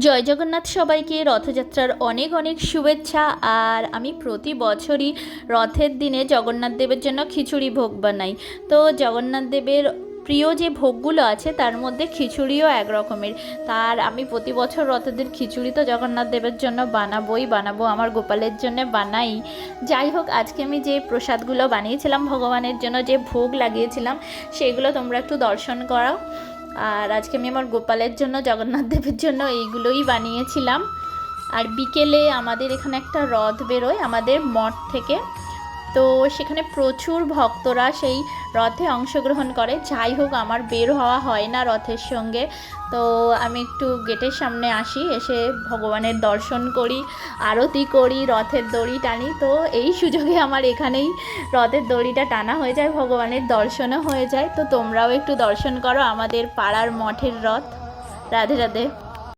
জয় জগন্নাথ সবাইকে রথযাত্রার অনেক অনেক শুভেচ্ছা। আর আমি প্রতি বছরই রথের দিনে জগন্নাথ দেবের জন্য খিচুড়ি ভোগ বানাই। তো জগন্নাথ দেবের প্রিয় যে ভোগগুলো আছে তার মধ্যে খিচুড়িও এক রকমের। তার আমি প্রতি বছর রথের দিন খিচুড়ি তো জগন্নাথ দেবের জন্য বানাবো, আমার গোপালের জন্য বানাই। যাই হোক, আজকে আমি যে প্রসাদগুলো বানিয়েছিলাম ভগবানের জন্য, যে ভোগ লাগিয়েছিলাম, সেগুলো তোমরা একটু দর্শন করো। আর আজকে আমি আমার গোপালের জন্য, জগন্নাথ দেবের জন্য এইগুলোই বানিয়েছিলাম। আর বিকেলে আমাদের এখানে একটা রথ বেরোয় আমাদের মঠ থেকে, তো সেখানে প্রচুর ভক্তরা সেই রথে অংশগ্রহণ করে। যাই হোক, আমার বের হওয়া হয় না রথের সঙ্গে, তো আমি একটু গেটের সামনে আসি, এসে ভগবানের দর্শন করি, আরতি করি, রথের দড়ি টানি। তো এই সুযোগে আমার এখানেই রথের দড়িটা টানা হয়ে যায়, ভগবানের দর্শনও হয়ে যায়। তো তোমরাও একটু দর্শন করো আমাদের পাড়ার মঠের রথ। রাধে রাধে।